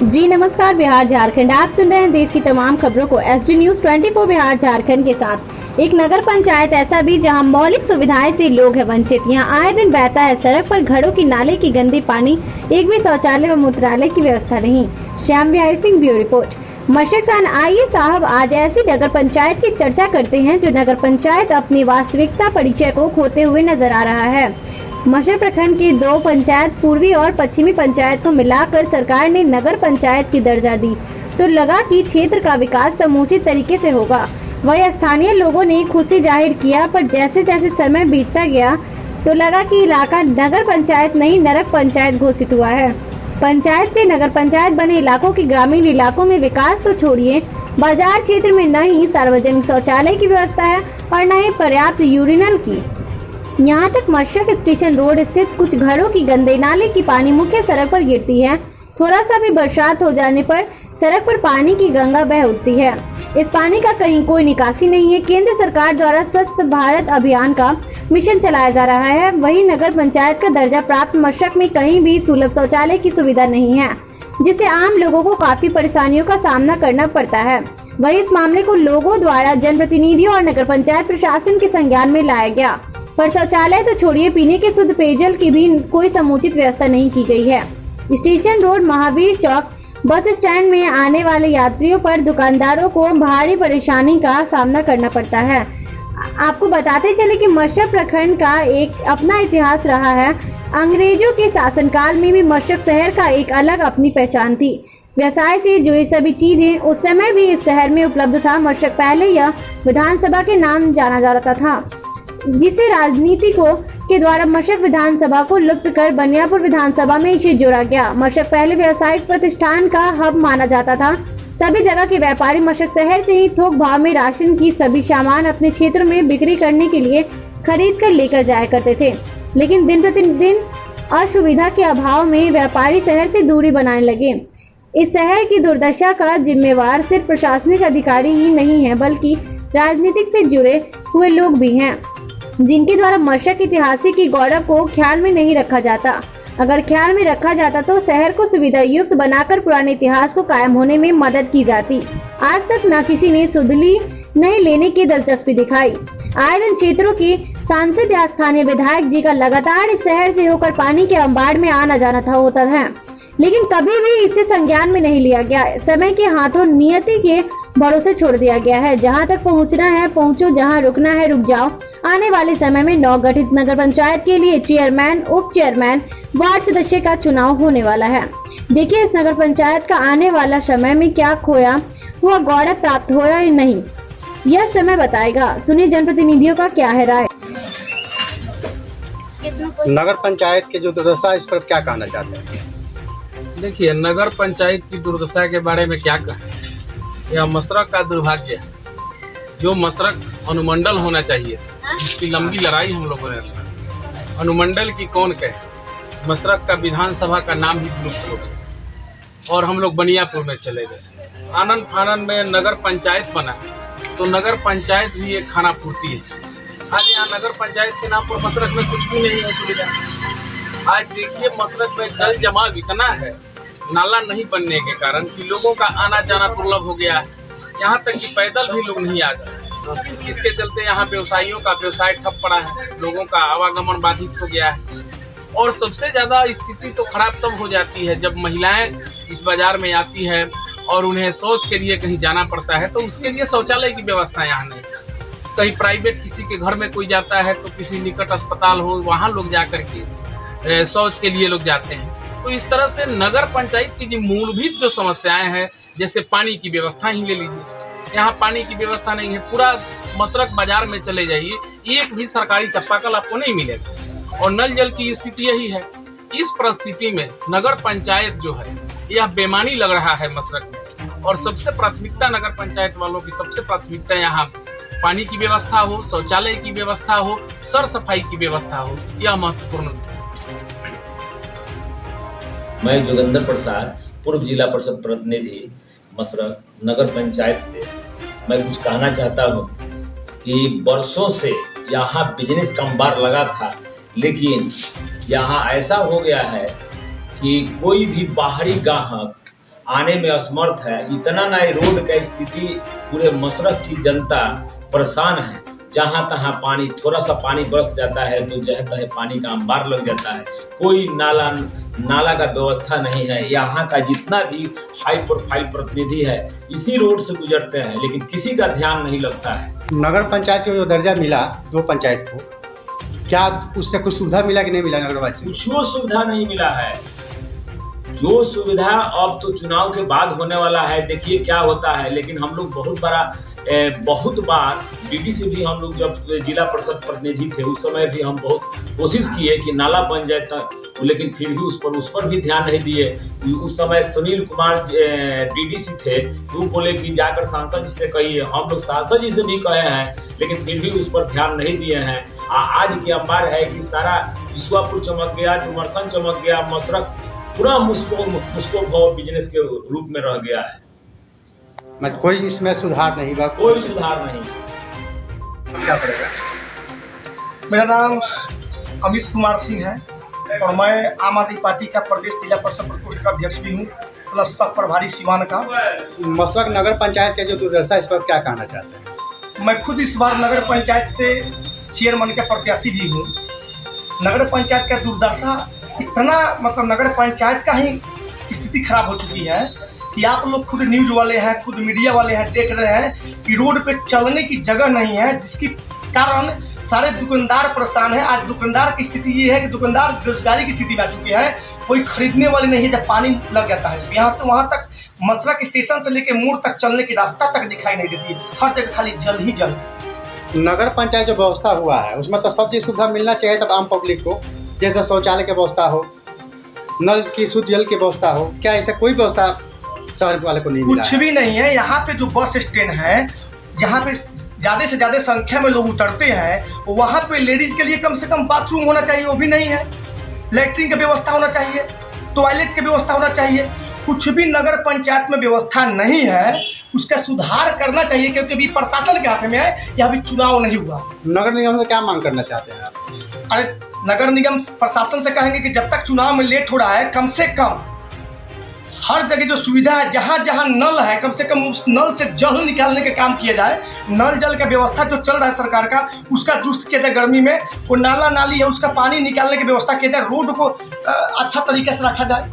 जी नमस्कार। बिहार झारखंड आप सुन रहे हैं देश की तमाम खबरों को एसडी न्यूज 24 बिहार झारखंड के साथ। एक नगर पंचायत ऐसा भी जहां मौलिक सुविधाएं से लोग हैं वंचित। यहां आए दिन बहता है सड़क पर घरों की नाले की गंदी पानी, एक भी शौचालय व मूत्रालय की व्यवस्था नहीं। Shyam Bihari Singh, bureau report. मशरक सान। आइए साहब, आज ऐसी नगर पंचायत की चर्चा करते हैं जो नगर पंचायत अपनी वास्तविकता परिचय को खोते हुए नजर आ रहा है। मशरक प्रखंड की 2 पंचायत पूर्वी और पश्चिमी पंचायत को मिलाकर सरकार ने नगर पंचायत की दर्जा दी तो लगा कि क्षेत्र का विकास समुचित तरीके से होगा। वही स्थानीय लोगों ने खुशी जाहिर किया, पर जैसे जैसे समय बीतता गया तो लगा कि इलाका नगर पंचायत नहीं नरक पंचायत घोषित हुआ है। पंचायत से नगर पंचायत बने इलाकों की ग्रामीण इलाकों में विकास तो छोड़िए, बाजार क्षेत्र में न ही सार्वजनिक शौचालय की व्यवस्था है और न ही पर्याप्त यूरिनल की। यहाँ तक मशरक स्टेशन रोड स्थित कुछ घरों की गंदे नाले की पानी मुख्य सड़क पर गिरती है। थोड़ा सा भी बरसात हो जाने पर सड़क पर पानी की गंगा बह उठती है। इस पानी का कहीं कोई निकासी नहीं है। केंद्र सरकार द्वारा स्वच्छ भारत अभियान का मिशन चलाया जा रहा है। वही नगर पंचायत का दर्जा प्राप्त मशरक में कहीं भी सुलभ शौचालय की सुविधा नहीं है, जिससे आम लोगों को काफी परेशानियों का सामना करना पड़ता है। वही इस मामले को लोगों द्वारा जनप्रतिनिधियों और नगर पंचायत प्रशासन के संज्ञान में लाया गया, पर शौचालय तो छोड़िए, पीने के शुद्ध पेयजल की भी कोई समुचित व्यवस्था नहीं की गई है। स्टेशन रोड, महावीर चौक, बस स्टैंड में आने वाले यात्रियों पर दुकानदारों को भारी परेशानी का सामना करना पड़ता है। आपको बताते चले कि मशरक प्रखंड का एक अपना इतिहास रहा है। अंग्रेजों के शासनकाल में भी मशरक शहर का एक अलग अपनी पहचान थी। व्यवसाय से जुड़ी सभी चीजें उस समय भी इस शहर में उपलब्ध था। मशरक पहले यह विधानसभा के नाम जाना जाता था, जिसे राजनीतिकों के द्वारा मशरक विधानसभा को लुप्त कर बनियापुर विधानसभा में इसे जोड़ा गया। मशरक पहले व्यावसायिक प्रतिष्ठान का हब माना जाता था। सभी जगह के व्यापारी मशरक शहर से ही थोक भाव में राशन की सभी सामान अपने क्षेत्र में बिक्री करने के लिए खरीद कर लेकर जाया करते थे। लेकिन दिन प्रतिदिन असुविधा के अभाव में व्यापारी शहर से दूरी बनाने लगे। इस शहर की दुर्दशा का जिम्मेवार सिर्फ प्रशासनिक अधिकारी ही नहीं है, बल्कि राजनीतिक से जुड़े हुए लोग भी हैं, जिनके द्वारा मशरक ऐतिहासिक की गौरव को ख्याल में नहीं रखा जाता। अगर ख्याल में रखा जाता तो शहर को सुविधा युक्त बनाकर पुराने इतिहास को कायम होने में मदद की जाती। आज तक न किसी ने सुधली नहीं लेने की दिलचस्पी दिखाई। आए दिन क्षेत्रों के सांसद या स्थानीय विधायक जी का लगातार इस शहर से होकर पानी के अंबाड़ में आना जाना होता है, लेकिन कभी भी इसे संज्ञान में नहीं लिया गया। समय के हाथों नियति के भरोसे छोड़ दिया गया है। जहां तक पहुंचना है पहुंचो, जहां रुकना है रुक जाओ। आने वाले समय में नवगठित नगर पंचायत के लिए चेयरमैन, उप चेयरमैन, वार्ड सदस्य का चुनाव होने वाला है। देखिए इस नगर पंचायत का आने वाला समय में क्या खोया हुआ गौरव प्राप्त होया या नहीं, यह समय बताएगा। सुनिए जनप्रतिनिधियों का क्या है राय। नगर पंचायत के जो दुर्दशा, इस पर क्या कहना चाहते हैं? देखिए, नगर पंचायत की दुर्दशा के बारे में क्या कहें। यह मशरक का दुर्भाग्य है। जो मशरक अनुमंडल होना चाहिए, इसकी लंबी लड़ाई हम लोगों ने लड़ी। अनुमंडल की कौन कहे, मशरक का विधानसभा का नाम ही विलुप्त हो गया और हम लोग बनियापुर में चले गए। आनंद फानन में नगर पंचायत बना, तो नगर पंचायत भी एक खाना पूर्ति है। आज यहाँ नगर पंचायत के नाम पर मशरक में कुछ भी नहीं है सुविधा। आज देखिए मशरक में जल जमाव इतना है, नाला नहीं बनने के कारण कि लोगों का आना जाना दुर्लभ हो गया है। यहाँ तक कि पैदल भी लोग नहीं आ गए। इसके चलते यहाँ व्यवसायियों का व्यवसाय ठप पड़ा है, लोगों का आवागमन बाधित हो गया है। और सबसे ज्यादा स्थिति तो खराब तब हो जाती है जब महिलाएं इस बाजार में आती है और उन्हें शौच के लिए कहीं जाना पड़ता है, तो उसके लिए शौचालय की व्यवस्था यहाँ नहीं है। कहीं प्राइवेट किसी के घर में कोई जाता है तो किसी निकट अस्पताल हो, वहाँ लोग जा करके शौच के लिए लोग जाते हैं। तो इस तरह से नगर पंचायत की जो मूलभूत जो समस्याएं हैं, जैसे पानी की व्यवस्था ही ले लीजिए, यहाँ पानी की व्यवस्था नहीं है। पूरा मशरक बाजार में चले जाइए, एक भी सरकारी चापाकल आपको नहीं मिलेगा और नल जल की स्थिति यही है। इस परिस्थिति में नगर पंचायत जो है यह बेमानी लग रहा है मशरक में। और सबसे प्राथमिकता नगर पंचायत वालों की सबसे प्राथमिकता यहाँ पानी की व्यवस्था हो, शौचालय की व्यवस्था हो, सर सफाई की व्यवस्था हो, यह महत्वपूर्ण है। मैं जोगेंद्र प्रसाद, पूर्व जिला परिषद प्रतिनिधि मशरक नगर पंचायत से मैं कुछ कहना चाहता हूँ कि वर्षों से यहाँ बिजनेस का अंबार लगा था, लेकिन यहाँ ऐसा हो गया है कि कोई भी बाहरी ग्राहक आने में असमर्थ है। इतना ना रोड का स्थिति पूरे मशरक की जनता परेशान है। जहाँ तहाँ पानी, थोड़ा सा पानी बरस जाता है तो जहाँ तहाँ पानी का अंबार लग जाता है। कोई नाला का व्यवस्था नहीं है। यहाँ का जितना भी हाई प्रोफाइल प्रतिनिधि है इसी रोड से गुजरते हैं, लेकिन किसी का ध्यान नहीं लगता है। नगर पंचायत को जो दर्जा मिला 2 पंचायत को, क्या उससे कुछ सुविधा मिला कि नहीं मिला नगरवासी? कुछ सुविधा नहीं मिला है। जो सुविधा अब तो चुनाव के बाद होने वाला है, देखिए क्या होता है। लेकिन हम लोग बहुत बार डीडी से भी हम लोग जब जिला परिषद प्रतिनिधि थे उस समय भी हम बहुत कोशिश किए कि नाला बन जाए तक, लेकिन फिर भी उस पर भी ध्यान नहीं दिए। उस समय सुनील कुमार डीडीसी थे, वो बोले कि जाकर सांसद जी से कहिए। हम लोग सांसद जी से भी कहे हैं, लेकिन फिर भी उस पर ध्यान नहीं दिए हैं। आज की अंबार है कि सारा विश्वापुर चमक गया, डुमरसन चमक गया, मशरक पूरा मुस्को भाव बिजनेस के रूप में रह गया है। कोई इसमें सुधार नहीं हुआ? कोई सुधार नहीं। क्या पड़ेगा? मेरा नाम अमित कुमार सिंह है और मैं आम आदमी पार्टी का प्रदेश जिला परिषद प्रकोष्ठ का अध्यक्ष भी हूँ, प्लस सब प्रभारी सिवान का। मशरक नगर पंचायत के जो दुर्दशा, इस पर क्या कहना चाहते हैं? मैं खुद इस बार नगर पंचायत से चेयरमैन का प्रत्याशी भी हूँ। नगर पंचायत का दुर्दशा इतना, मतलब नगर पंचायत का ही स्थिति खराब हो चुकी है कि आप लोग खुद न्यूज़ वाले हैं, खुद मीडिया वाले हैं, देख रहे हैं कि रोड पे चलने की जगह नहीं है, जिसके कारण सारे दुकानदार परेशान हैं। आज दुकानदार की स्थिति ये है कि दुकानदार बेरोजगारी की स्थिति में आ चुकी है। कोई खरीदने वाले नहीं है जब पानी लग जाता है। यहाँ से वहाँ तक मशरक स्टेशन से लेकर मोड़ तक चलने की रास्ता तक दिखाई नहीं देती है। हर जगह खाली जल ही जल। नगर पंचायत जो व्यवस्था हुआ है उसमें तो सब चीज सुविधा मिलना चाहिए तब आम पब्लिक को, जैसे शौचालय की व्यवस्था हो, नल की शुद्ध जल की व्यवस्था हो। क्या ऐसा कोई व्यवस्था शहर वाले को नहीं मिला? कुछ भी नहीं है। यहाँ पे जो बस स्टैंड है, जहाँ पे ज़्यादा से ज़्यादा संख्या में लोग उतरते हैं, वहाँ पे लेडीज़ के लिए कम से कम बाथरूम होना चाहिए, वो भी नहीं है। लैट्रिन की व्यवस्था होना चाहिए, टॉयलेट की व्यवस्था होना चाहिए। कुछ भी नगर पंचायत में व्यवस्था नहीं है। उसका सुधार करना चाहिए, क्योंकि अभी प्रशासन के हाथ में है, या अभी चुनाव नहीं हुआ। नगर निगम से क्या मांग करना चाहते हैं आप? अरे नगर निगम प्रशासन से कहेंगे कि जब तक चुनाव में लेट हो रहा है, कम से कम हर जगह जो सुविधा है, जहाँ जहाँ नल है, कम से कम उस नल से जल निकालने का काम किया जाए। नल जल का व्यवस्था जो चल रहा है सरकार का, उसका दुरुस्त किया जाए। गर्मी में वो नाला नाली है, उसका पानी निकालने की व्यवस्था किया जाए। रोड को अच्छा तरीके से रखा जाए।